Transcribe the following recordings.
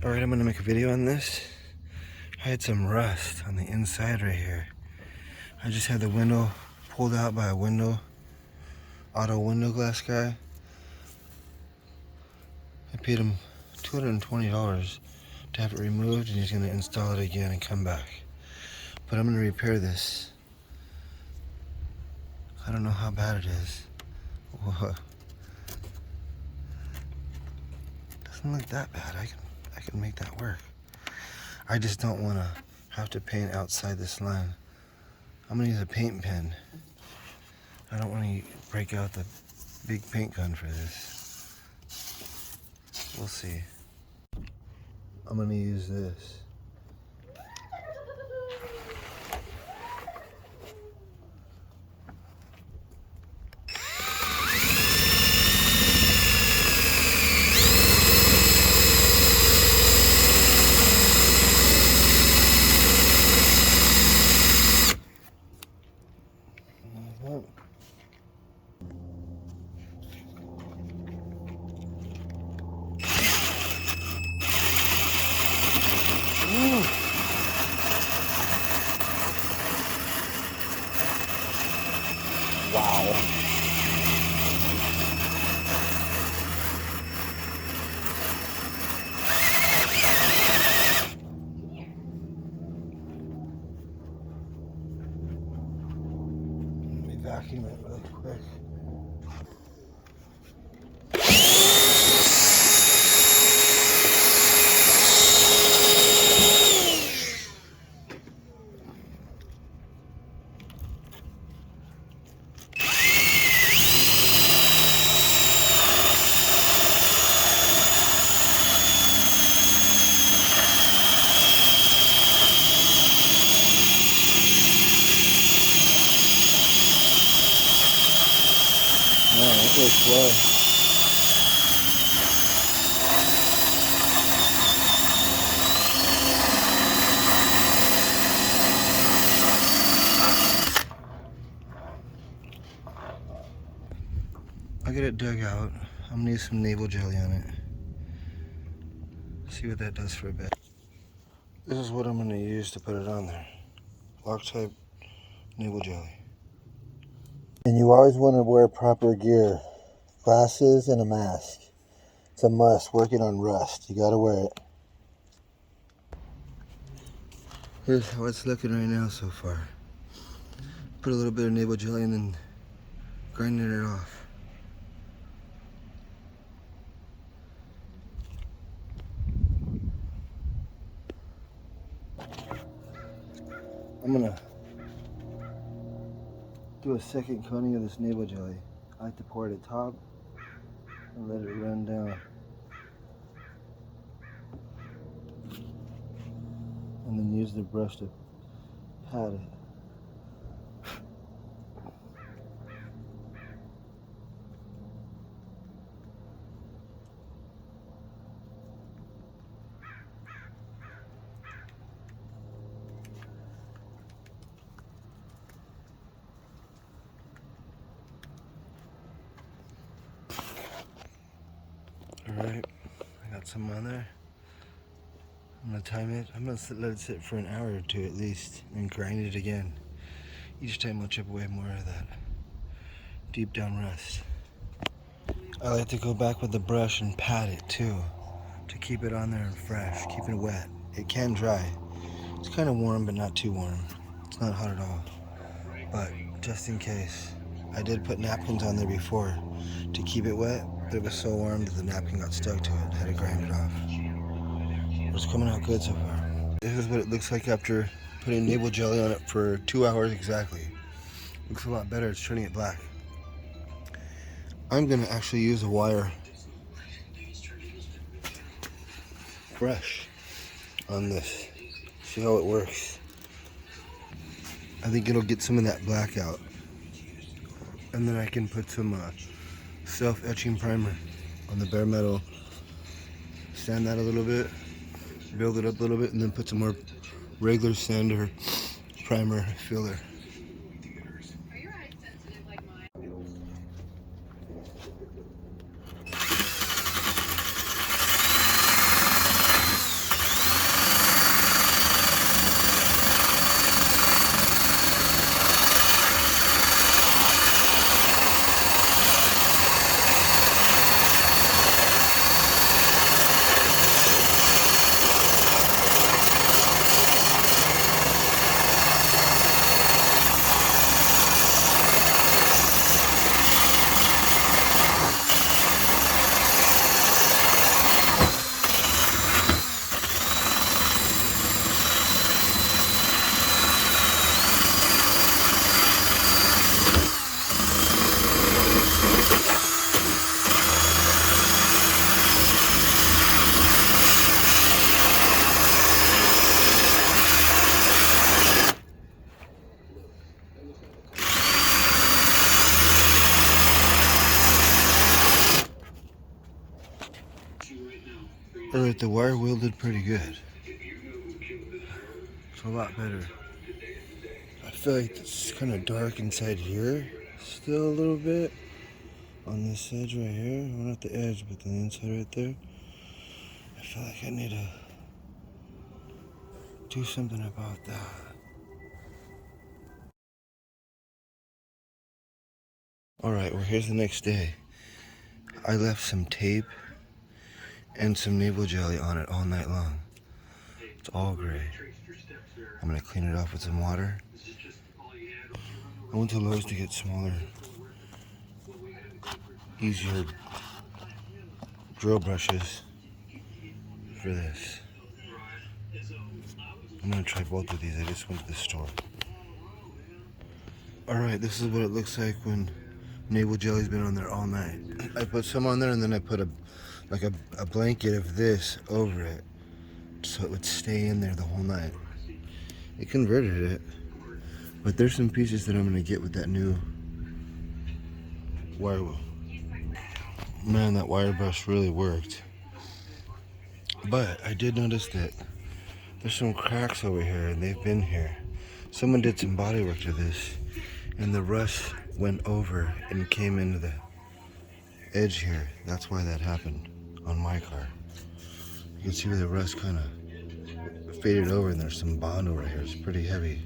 Alright, I'm gonna make a video on this. I had some rust on the inside right here. I just had the window pulled out by a auto window glass guy. I paid him $220 to have it removed, and he's gonna install it again and come back. But I'm gonna repair this. I don't know how bad it is. Whoa. Doesn't look that bad. I can make that work. I just don't want to have to paint outside this line. I'm gonna use a paint pen. I don't want to break out the big paint gun for this. We'll see. I'm gonna use this. Wow. Let me vacuum it really quick. Man, that goes slow. I'll get it dug out. I'm gonna use some navel jelly on it. See what that does for a bit. This is what I'm gonna use to put it on there. Loctite navel jelly. And you always want to wear proper gear. Glasses and a mask. It's a must working on rust. You gotta wear it. Here's how it's looking right now so far. Put a little bit of navel jelly and then grinding it off. I'm gonna do a second coating of this navel jelly. I like to pour it at the top and let it run down. And then use the brush to pat it. Alright, I got some on there. I'm gonna time it. I'm gonna let it sit for an hour or two at least and grind it again. Each time I'll chip away more of that deep down rust. I like to go back with the brush and pat it too to keep it on there and fresh, keep it wet. It can dry. It's kind of warm but not too warm. It's not hot at all. But just in case, I did put napkins on there before to keep it wet, but it was so warm that the napkin got stuck to it. I had to grind it off. It's coming out good so far. This is what it looks like after putting navel jelly on it for 2 hours exactly. Looks a lot better. It's turning it black. I'm gonna actually use a wire brush on this. See how it works. I think it'll get some of that black out. And then I can put some self-etching primer on the bare metal. Sand that a little bit, build it up a little bit, and then put some more regular sand or primer filler. But the wire wheel did pretty good. It's a lot better. I feel like it's kind of dark inside here. Still a little bit. On this edge right here. Well, not the edge, but the inside right there. I feel like I need to do something about that. Alright, well here's the next day. I left some tape and some navel jelly on it all night long. It's all gray. I'm gonna clean it off with some water. I went to Lowe's to get smaller, easier drill brushes for this. I'm gonna try both of these. I just went to the store. Alright, this is what it looks like when navel jelly's been on there all night. I put some on there and then I put a blanket of this over it so it would stay in there the whole night. It converted it, but there's some pieces that I'm gonna get with that new wire wheel. Man, that wire brush really worked. But I did notice that there's some cracks over here and they've been here. Someone did some body work to this and the rust went over and came into the edge here. That's why that happened on my car. You can see where the rust kind of faded over and there's some bond over here. It's pretty heavy.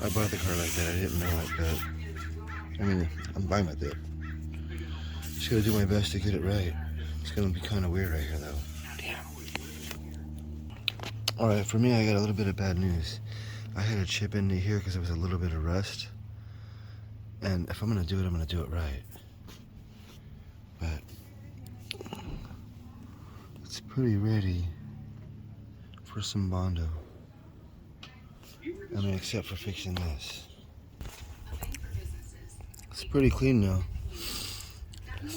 I bought the car like that. I didn't know like that. I mean, I'm buying with it. Just gotta do my best to get it right. It's gonna be kind of weird right here though. Damn. Alright, for me I got a little bit of bad news. I had a chip into here because there was a little bit of rust. And if I'm gonna do it, I'm gonna do it right. But it's pretty ready for some Bondo. I mean, except for fixing this. It's pretty clean now.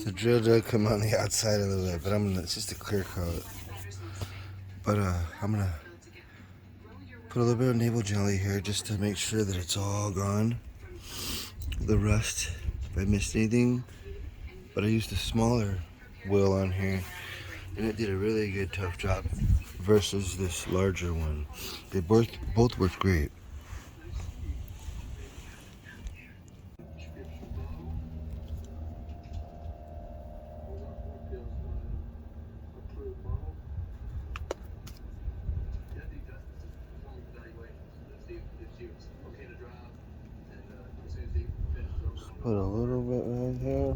The drill did come on the outside a little bit, but it's just a clear coat. But I'm gonna put a little bit of navel jelly here just to make sure that it's all gone. The rust, if I missed anything. But I used a smaller wheel on here and it did a really good tough job versus this larger one. They both worked great. Put a little bit right here.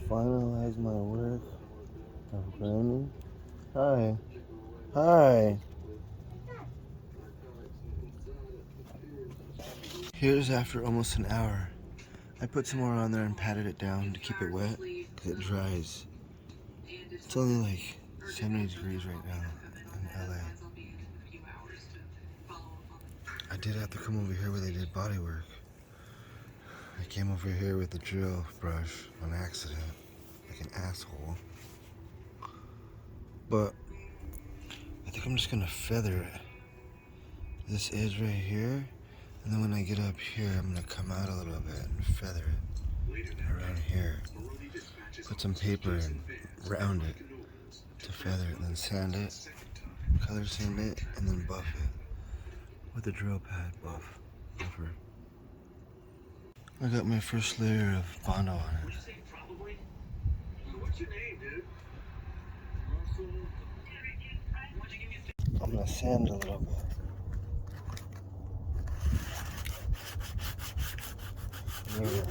Finalize my work of grinding. Hi. Hi. Here's after almost an hour. I put some more on there and patted it down to keep it wet because it dries. It's only like 70 degrees right now in LA. I did have to come over here where they did body work. I came over here with the drill brush on accident, like an asshole. But I think I'm just gonna feather it. This edge right here, and then when I get up here, I'm gonna come out a little bit and feather it around here. Put some paper and round it to feather it, and then sand it, color sand it, and then buff it with a drill pad buffer. I got my first layer of Bondo on it. I'm gonna sand a little bit. Yeah.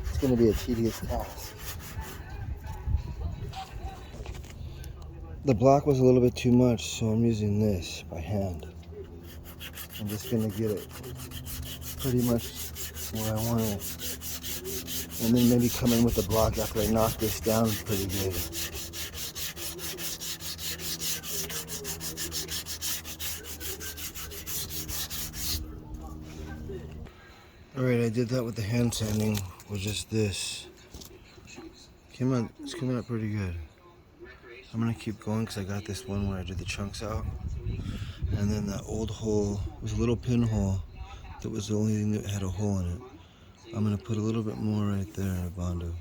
It's going to be a tedious task. The block was a little bit too much, so I'm using this by hand. I'm just going to get it pretty much where I want it. And then maybe come in with the block after I knock this down pretty good. Alright, I did that with the hand sanding, with just this. It's coming up pretty good. I'm gonna keep going because I got this one where I did the chunks out. And then that old hole was a little pinhole that was the only thing that had a hole in it. I'm gonna put a little bit more right there, Bondo.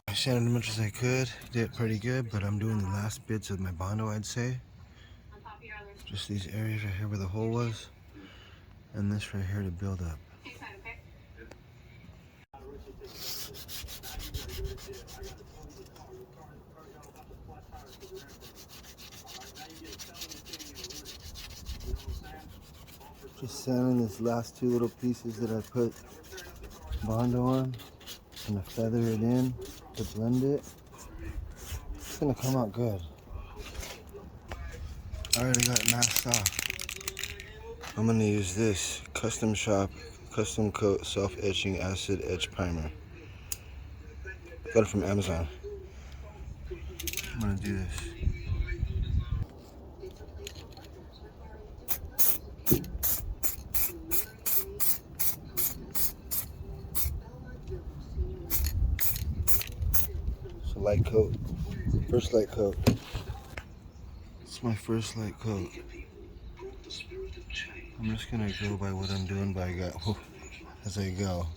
I sanded as much as I could, did pretty good, but I'm doing the last bits of my Bondo, I'd say. Just these areas right here where the hole was, and this right here to build up. Just sanding these last two little pieces that I put Bondo on. Gonna feather it in to blend it. It's gonna come out good. I already got it masked off. I'm gonna use this Custom Shop Custom Coat Self-Etching Acid Etch Primer. Got it from Amazon. I'm gonna do this. It's a light coat. First light coat. It's my first light coat. I'm just gonna go by what I'm doing as I go.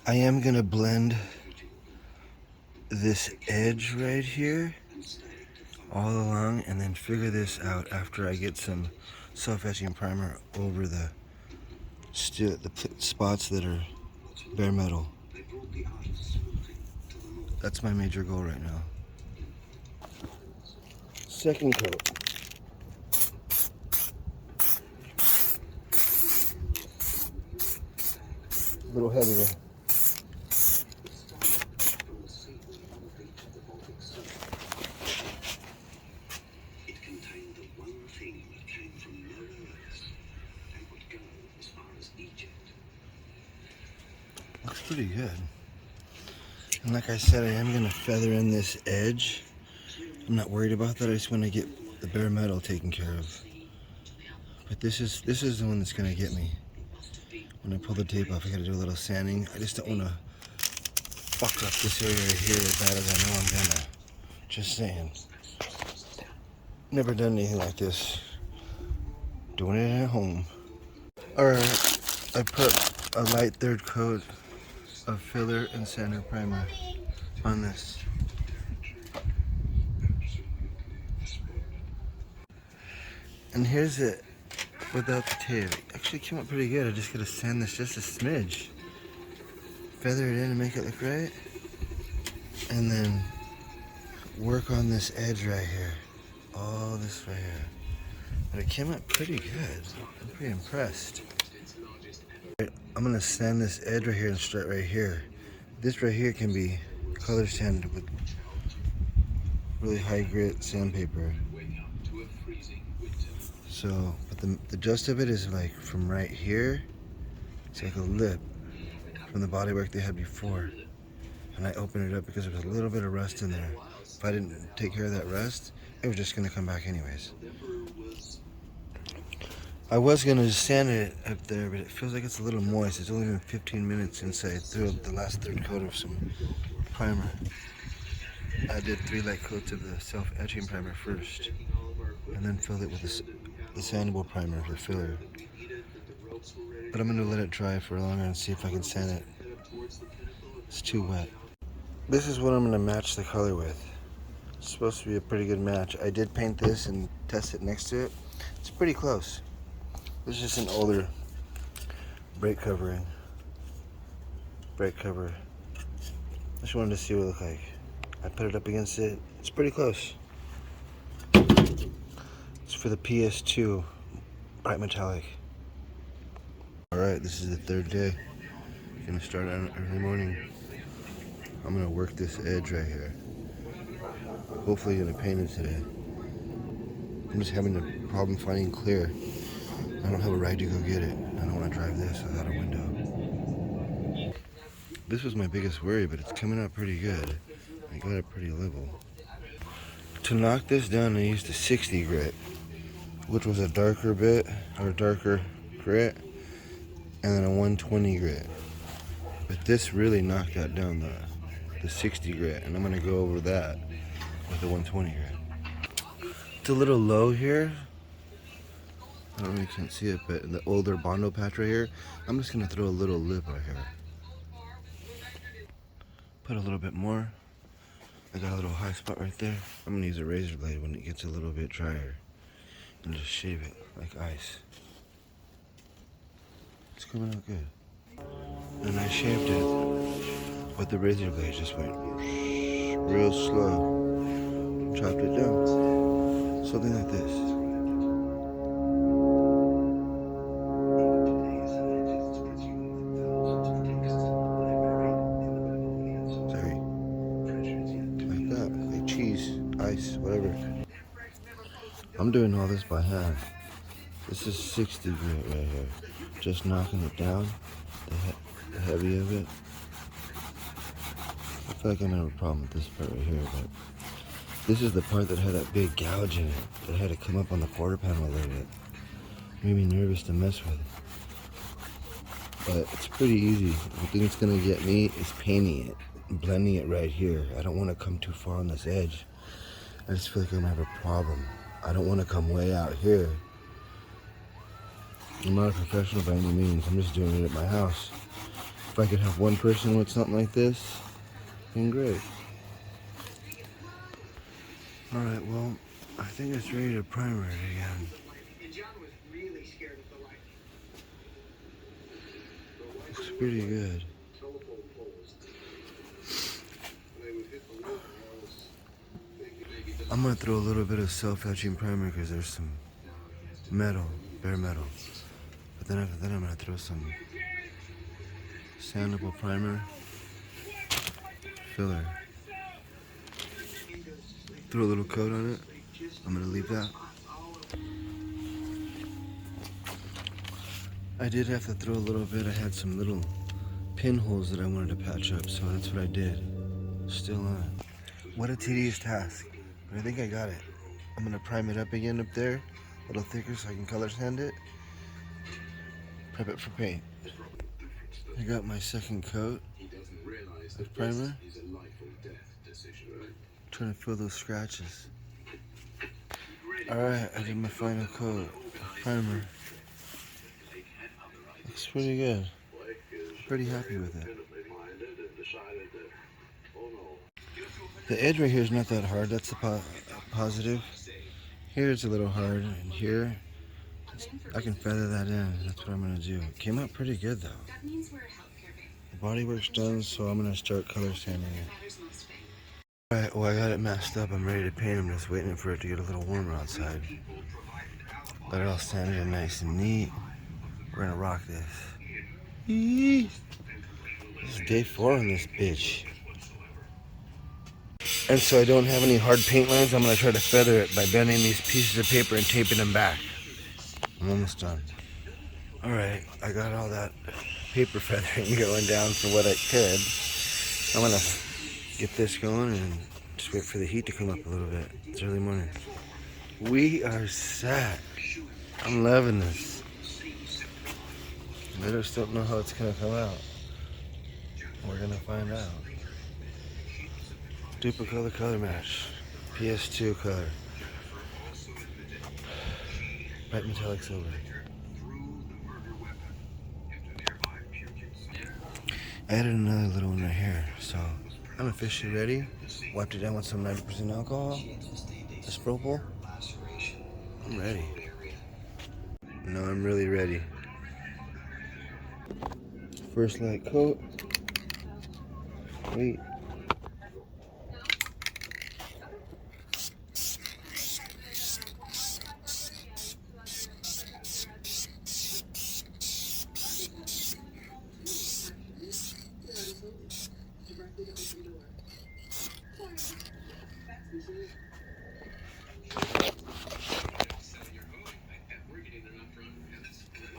I am gonna blend this edge right here all along and then figure this out after I get some self-etching primer over the spots that are bare metal. That's my major goal right now. Second coat. A little heavier. Looks pretty good. And like I said, I am going to feather in this edge. I'm not worried about that. I just want to get the bare metal taken care of. But this is the one that's going to get me. When I pull the tape off, I got to do a little sanding. I just don't want to fuck up this area right here as bad as I know I'm going to. Just saying. Never done anything like this. Doing it at home. Alright, I put a light third coat of filler and sander primer on this. And here's it without the tape. It actually came out pretty good. I just gotta sand this just a smidge. Feather it in and make it look right. And then work on this edge right here. All this right here. But it came out pretty good. I'm pretty impressed. I'm gonna sand this edge right here and start right here. This right here can be color sanded with really high grit sandpaper. So, but the gist of it is like from right here, it's like a lip from the bodywork they had before. And I opened it up because there was a little bit of rust in there. If I didn't take care of that rust, it was just gonna come back anyways. I was gonna sand it up there, but it feels like it's a little moist. It's only been 15 minutes since I threw the last third coat of some primer. I did 3 light coats of the self-etching primer first, and then filled it with the sandable primer, the filler. But I'm gonna let it dry for longer and see if I can sand it. It's too wet. This is what I'm gonna match the color with. It's supposed to be a pretty good match. I did paint this and test it next to it. It's pretty close. This is just an older brake cover. Just wanted to see what it looked like. I put it up against it. It's pretty close. It's for the PS2 bright metallic. Alright, this is the third day. Gonna start on early morning. I'm gonna work this edge right here. Hopefully gonna paint it today. I'm just having a problem finding clear. I don't have a ride to go get it. I don't want to drive this without a window. This was my biggest worry, but it's coming out pretty good. I got it pretty level. To knock this down, I used a 60 grit, which was a darker bit, or darker grit, and then a 120 grit. But this really knocked that down, the 60 grit, and I'm gonna go over that with the 120 grit. It's a little low here. I don't know if you can see it, but in the older Bondo patch right here, I'm just gonna throw a little lip right here. Put a little bit more. I got a little high spot right there. I'm gonna use a razor blade when it gets a little bit drier and just shave it like ice. It's coming out good. And I shaved it, but the razor blade just went real slow. Chopped it down. Something like this. Sorry. Like that. Like cheese, ice, whatever. I'm doing all this by hand. This is 60 grit right here. Just knocking it down. The heavy of it. I feel like I'm gonna have a problem with this part right here, but this is the part that had that big gouge in it. That had to come up on the quarter panel a little bit. Made me nervous to mess with. But it's pretty easy. The thing that's gonna get me is painting it, blending it right here. I don't want to come too far on this edge. I just feel like I'm gonna have a problem. I don't want to come way out here. I'm not a professional by any means. I'm just doing it at my house. If I could have one person with something like this, then great. Alright, well, I think it's ready to primer it again. Looks pretty good. I'm gonna throw a little bit of self-etching primer because there's some metal, bare metal. But then after that, I'm gonna throw some sandable primer, filler. Throw a little coat on it. I'm gonna leave that. I did have to throw a little bit. I had some little pinholes that I wanted to patch up, so that's what I did. Still on. What a tedious task. But I think I got it. I'm gonna prime it up again up there, a little thicker so I can color sand it. Prep it for paint. I got my second coat of primer. Trying to fill those scratches. Alright, I did my final coat of primer. Looks pretty good. Pretty happy with it. The edge right here is not that hard. That's the positive. Here it's a little hard, and here I can feather that in. That's what I'm gonna do. It came out pretty good though. The bodywork's done, so I'm gonna start color sanding it. Alright, well I got it masked up. I'm ready to paint. I'm just waiting for it to get a little warmer outside. Let it all sanded in nice and neat. We're gonna rock this. This is day 4 on this bitch. And so I don't have any hard paint lines, I'm gonna try to feather it by bending these pieces of paper and taping them back. I'm almost done. Alright, I got all that paper feathering going down for what I could. I'm gonna get this going and just wait for the heat to come up a little bit. It's early morning. We are set. I'm loving this. I just don't know how it's gonna come out. We're gonna find out. Duplicolor color match. PS2 color. Bright metallic silver. I added another little one right here, so I'm officially ready. Wiped it down with some 90% alcohol. Isopropyl. I'm ready. No, I'm really ready. First light coat. Wait.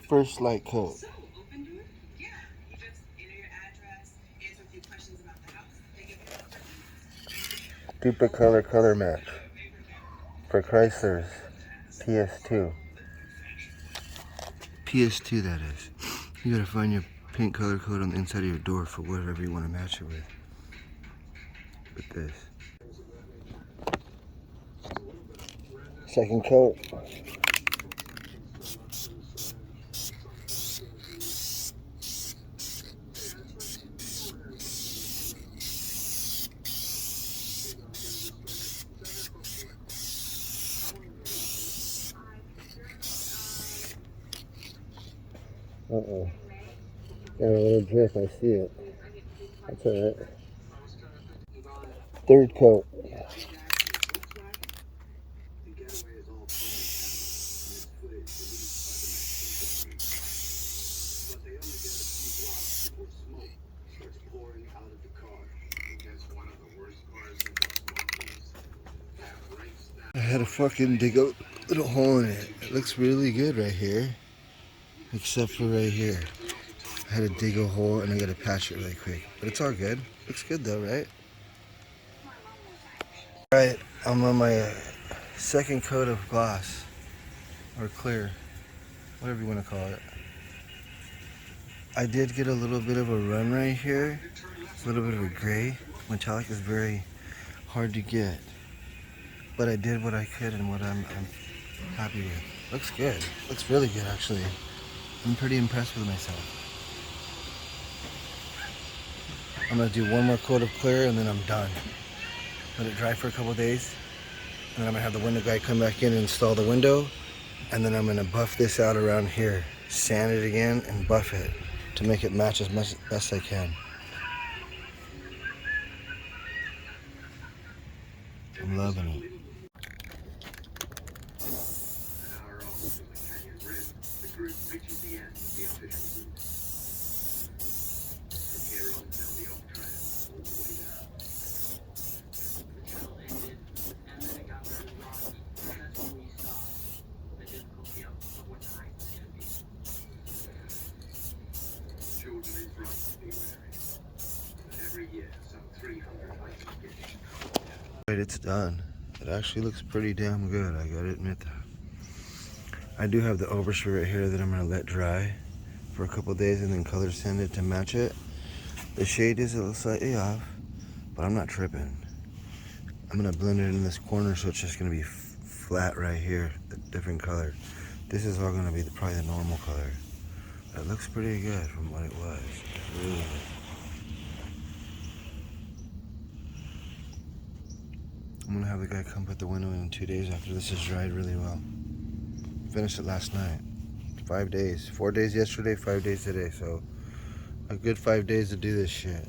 First light coat. Duplicolor color match for Chrysler's PS2. PS2 that is. You gotta find your paint color code on the inside of your door for whatever you want to match it with. With this. Second coat. Uh-oh. Got a little drip, I see it. That's alright. Third coat. I had to fucking dig a little hole in it. It looks really good right here. Except for right here. I had to dig a hole and I gotta patch it really quick. But it's all good. Looks good though, right? Alright, I'm on my second coat of gloss. Or clear. Whatever you want to call it. I did get a little bit of a run right here. It's a little bit of a gray. Metallic is very hard to get. But I did what I could and what I'm happy with. Looks good. Looks really good actually. I'm pretty impressed with myself. I'm gonna do one more coat of clear and then I'm done. Let it dry for a couple days. And then I'm gonna have the window guy come back in and install the window. And then I'm gonna buff this out around here. Sand it again and buff it to make it match as much best I can. I'm loving it. Right, it's done. It actually looks pretty damn good, I gotta admit that. I do have the overspray right here that I'm gonna let dry for a couple days and then color sand it to match it. The shade is a little slightly off, but I'm not tripping. I'm gonna blend it in this corner so it's just gonna be flat right here, a different color. This is all gonna be probably the normal color. It looks pretty good from what it was. It's really good. I'm gonna have the guy come put the window in 2 days after this is dried really well. Finished it last night. 5 days. 4 days yesterday, 5 days today. So a good 5 days to do this shit.